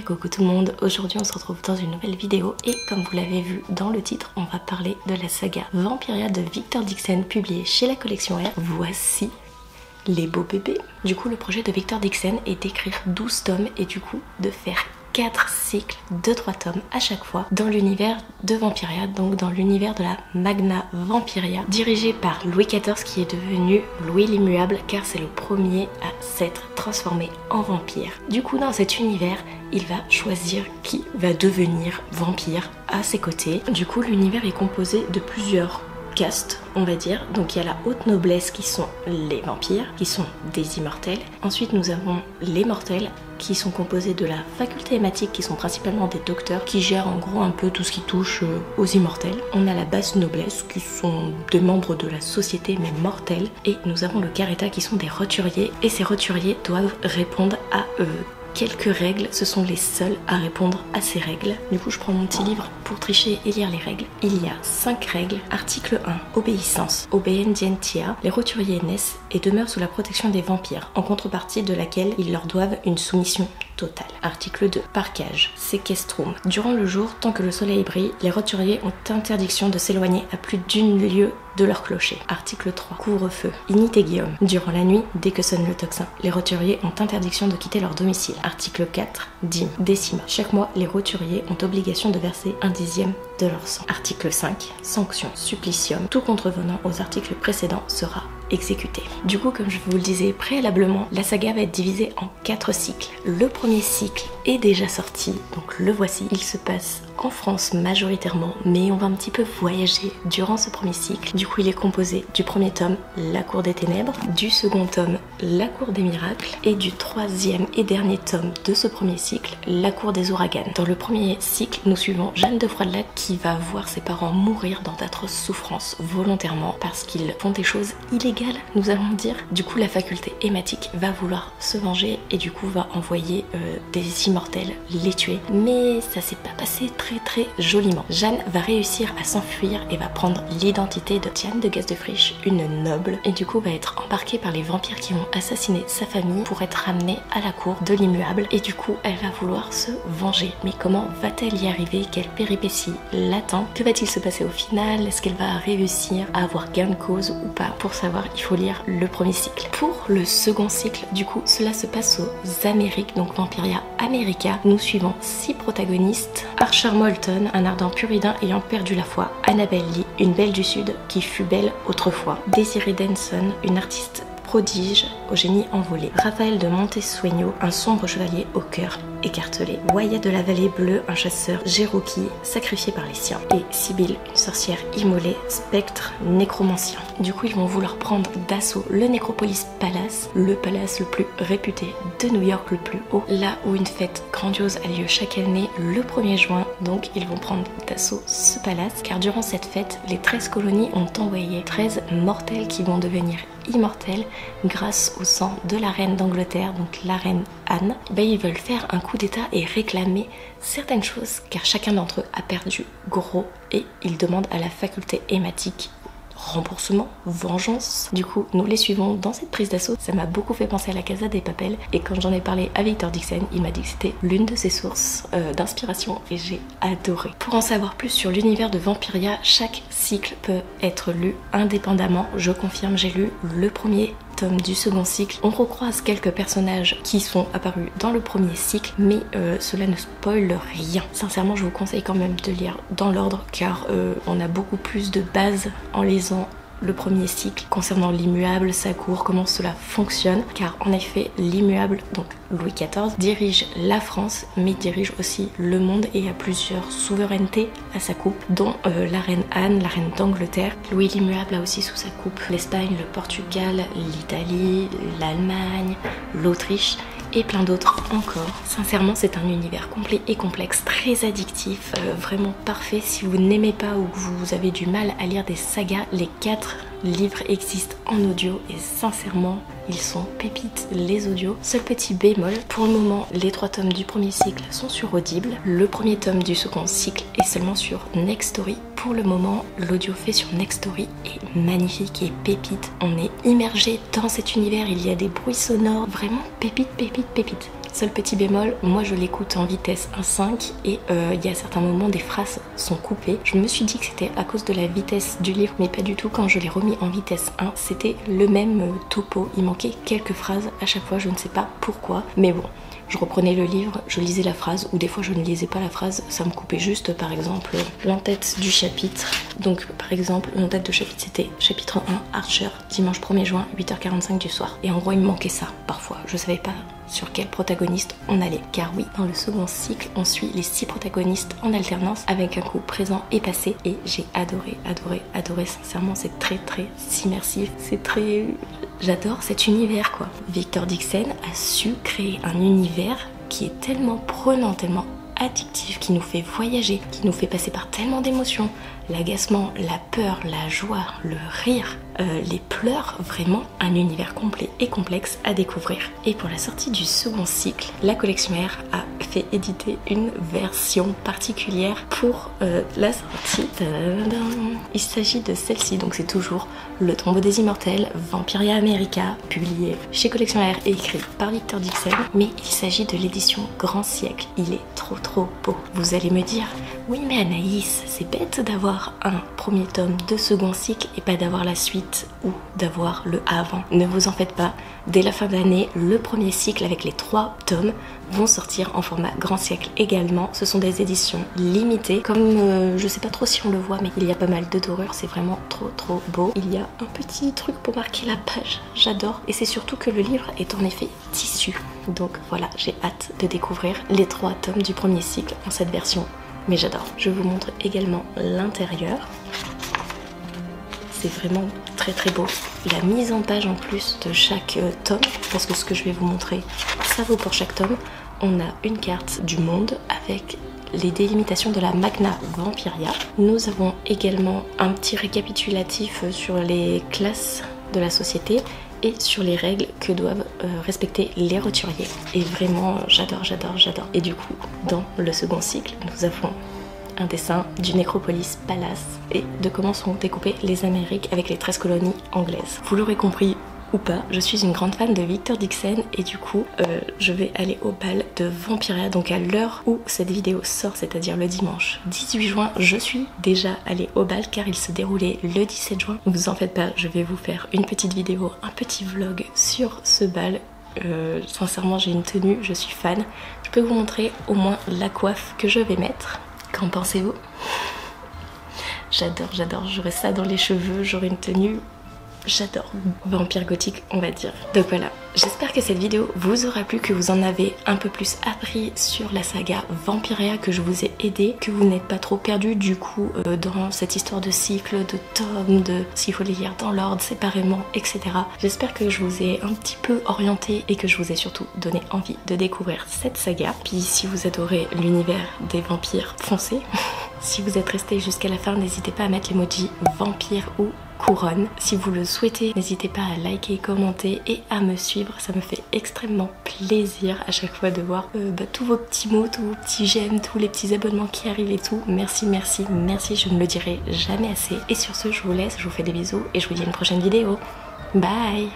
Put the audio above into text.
coucou tout le monde, aujourd'hui on se retrouve dans une nouvelle vidéo et comme vous l'avez vu dans le titre, on va parler de la saga Vampiria de Victor Dixon publiée chez la collection R. Voici les beaux bébés. Du coup le projet de Victor Dixon est d'écrire 12 tomes et du coup de faire 4 cycles de 3 tomes à chaque fois dans l'univers de Vampiria, donc dans l'univers de la Magna Vampiria, dirigé par Louis XIV qui est devenu Louis l'Immuable car c'est le premier à s'être transformé en vampire. Du coup dans cet univers, il va choisir qui va devenir vampire à ses côtés. Du coup l'univers est composé de plusieurs castes, on va dire. Donc il y a la haute noblesse qui sont les vampires, qui sont des immortels. Ensuite nous avons les mortels qui sont composés de la faculté hématique qui sont principalement des docteurs qui gèrent en gros un peu tout ce qui touche aux immortels. On a la basse noblesse qui sont des membres de la société mais mortels. Et nous avons le Caréta qui sont des roturiers et ces roturiers doivent répondre à quelques règles, ce sont les seuls à répondre à ces règles. Du coup je prends mon petit livre pour tricher et lire les règles. Il y a 5 règles. Article 1, obéissance. Obedientia. Les roturiers naissent et demeurent sous la protection des vampires, en contrepartie de laquelle ils leur doivent une soumission totale. Article 2, parquage. Sequestrum. Durant le jour, tant que le soleil brille, les roturiers ont interdiction de s'éloigner à plus d'une lieue de leur clocher. Article 3, couvre-feu. Initegium. Durant la nuit, dès que sonne le tocsin, les roturiers ont interdiction de quitter leur domicile. Article 4, dîme. Décima. Chaque mois, les roturiers ont obligation de verser un dixième de leur sang. Article 5, sanction. Supplicium. Tout contrevenant aux articles précédents sera exécuté. Du coup, comme je vous le disais préalablement, la saga va être divisée en 4 cycles. Le premier cycle est déjà sorti, donc le voici. Il se passe en France majoritairement, mais on va un petit peu voyager durant ce premier cycle. Du coup, il est composé du premier tome, La Cour des Ténèbres, du second tome, La Cour des Miracles, et du troisième et dernier tome de ce premier cycle, La Cour des Ouragans. Dans le premier cycle, nous suivons Jeanne de Froidelac qui va voir ses parents mourir dans d'atroces souffrances volontairement parce qu'ils font des choses illégales, nous allons dire. Du coup, la faculté hématique va vouloir se venger et du coup va envoyer des immortels les tuer. Mais ça s'est pas passé très joliment. Jeanne va réussir à s'enfuir et va prendre l'identité de Diane de Gaz-de-Friche, une noble, et du coup va être embarquée par les vampires qui vont assassiner sa famille pour être ramenée à la cour de l'immuable et du coup elle va vouloir se venger. Mais comment va-t-elle y arriver? Quelle péripétie l'attend? Que va-t-il se passer au final? Est-ce qu'elle va réussir à avoir gain de cause ou pas? Pour savoir, il faut lire le premier cycle. Pour le second cycle, du coup, cela se passe aux Amériques, donc Vampiria America. Nous suivons 6 protagonistes. Archer Moulton, un ardent puritain ayant perdu la foi. Annabelle Lee, une belle du Sud qui fut belle autrefois. Desiree Denson, une artiste prodige au génie envolé. Raphaël de Montesueño, un sombre chevalier au cœur écartelé. Wyatt de la Vallée Bleue, un chasseur Cherokee sacrifié par les siens. Et Sibylle, une sorcière immolée, spectre nécromancien. Du coup, ils vont vouloir prendre d'assaut le Necropolis Palace, le palace le plus réputé de New York, le plus haut, là où une fête grandiose a lieu chaque année le 1er juin. Donc, ils vont prendre d'assaut ce palace, car durant cette fête, les 13 colonies ont envoyé 13 mortels qui vont devenir immortels grâce au sang de la reine d'Angleterre, donc la reine Anne. Ils veulent faire un coup d'état et réclamer certaines choses car chacun d'entre eux a perdu gros et ils demandent à la faculté hématique remboursement, vengeance. Du coup, nous les suivons dans cette prise d'assaut. Ça m'a beaucoup fait penser à la Casa des Papel et quand j'en ai parlé à Victor Dixon, il m'a dit que c'était l'une de ses sources d'inspiration et j'ai adoré. Pour en savoir plus sur l'univers de Vampiria, chaque cycle peut être lu indépendamment. Je confirme, j'ai lu le premier tome du second cycle. On recroise quelques personnages qui sont apparus dans le premier cycle, mais cela ne spoile rien. Sincèrement, je vous conseille quand même de lire dans l'ordre car on a beaucoup plus de bases en lisant le premier cycle concernant l'immuable, sa cour, comment cela fonctionne, car en effet l'immuable, donc Louis XIV, dirige la France mais dirige aussi le monde et a plusieurs souverainetés à sa coupe, dont la reine Anne, la reine d'Angleterre. Louis l'immuable a aussi sous sa coupe l'Espagne, le Portugal, l'Italie, l'Allemagne, l'Autriche et plein d'autres encore. Sincèrement, c'est un univers complet et complexe, très addictif, vraiment parfait si vous n'aimez pas ou que vous avez du mal à lire des sagas. Les 4 livres existent en audio et sincèrement, ils sont pépites les audios. Seul petit bémol, pour le moment, les 3 tomes du premier cycle sont sur Audible. Le premier tome du second cycle est seulement sur Nextory. Pour le moment, l'audio fait sur Nextory est magnifique et pépite. On est immergé dans cet univers, il y a des bruits sonores, vraiment pépite. Seul petit bémol, moi je l'écoute en vitesse 1.5 et il y a certains moments des phrases sont coupées. Je me suis dit que c'était à cause de la vitesse du livre, mais pas du tout. Quand je l'ai remis en vitesse 1, c'était le même topo. Il manquait quelques phrases à chaque fois, je ne sais pas pourquoi, mais bon. Je reprenais le livre, je lisais la phrase, ou des fois je ne lisais pas la phrase, ça me coupait juste, par exemple, l'entête du chapitre. Donc, par exemple, l'entête de chapitre, c'était chapitre 1, Archer, dimanche 1er juin, 8h45 du soir. Et en gros, il me manquait ça, parfois. Je savais pas sur quel protagoniste on allait. Car oui, dans le second cycle, on suit les 6 protagonistes en alternance, avec un coup présent et passé. Et j'ai adoré, adoré, adoré, sincèrement, c'est très, très immersif. C'est très... J'adore cet univers, quoi. Victor Dixon a su créer un univers qui est tellement prenant, tellement addictif, qui nous fait voyager, qui nous fait passer par tellement d'émotions. L'agacement, la peur, la joie, le rire, les pleurs, vraiment un univers complet et complexe à découvrir. Et pour la sortie du second cycle, la collection R a fait éditer une version particulière pour la sortie. Il s'agit de celle-ci, donc c'est toujours Le Tombeau des Immortels, Vampiria America, publié chez Collection R et écrit par Victor Dixon, mais il s'agit de l'édition Grand Siècle. Il est trop beau. Vous allez me dire, oui mais Anaïs, c'est bête d'avoir un premier tome de second cycle et pas d'avoir la suite ou d'avoir le avant. Ne vous en faites pas, dès la fin d'année, le premier cycle avec les 3 tomes vont sortir en format Grand Siècle également. Ce sont des éditions limitées, comme je sais pas trop si on le voit, mais il y a pas mal de dorures, c'est vraiment trop beau. Il y a un petit truc pour marquer la page, j'adore, et c'est surtout que le livre est en effet tissu. Donc voilà, j'ai hâte de découvrir les 3 tomes du premier cycle en cette version. Mais j'adore. Je vous montre également l'intérieur. C'est vraiment très beau. La mise en page en plus de chaque tome, parce que ce que je vais vous montrer, ça vaut pour chaque tome. On a une carte du monde avec les délimitations de la Magna Vampiria. Nous avons également un petit récapitulatif sur les classes de la société et sur les règles que doivent respecter les roturiers. Et vraiment, j'adore. Et du coup, dans le second cycle, nous avons un dessin du Necropolis Palace et de comment sont découpées les Amériques avec les 13 colonies anglaises. Vous l'aurez compris ou pas, je suis une grande fan de Victor Dixon et du coup je vais aller au bal de Vampiria. Donc à l'heure où cette vidéo sort, c'est-à-dire le dimanche 18 juin, je suis déjà allée au bal car il se déroulait le 17 juin. Ne vous en faites pas, je vais vous faire une petite vidéo, un petit vlog sur ce bal. Sincèrement j'ai une tenue, je suis fan. Je peux vous montrer au moins la coiffe que je vais mettre. Qu'en pensez-vous? J'adore, j'aurai ça dans les cheveux, j'aurai une tenue. J'adore, vampire gothique on va dire. Donc voilà, j'espère que cette vidéo vous aura plu, que vous en avez un peu plus appris sur la saga Vampiria, que je vous ai aidé, que vous n'êtes pas trop perdu du coup dans cette histoire de cycle, de tomes, de s'il faut les lire dans l'ordre, séparément, etc. J'espère que je vous ai un petit peu orienté et que je vous ai surtout donné envie de découvrir cette saga. Puis si vous adorez l'univers des vampires, foncez. Si vous êtes resté jusqu'à la fin, n'hésitez pas à mettre l'emoji vampire ou couronne. Si vous le souhaitez, n'hésitez pas à liker, commenter et à me suivre. Ça me fait extrêmement plaisir à chaque fois de voir tous vos petits mots, tous vos petits j'aime, tous les petits abonnements qui arrivent et tout. Merci, je ne le dirai jamais assez. Et sur ce, je vous laisse, je vous fais des bisous et je vous dis à une prochaine vidéo. Bye!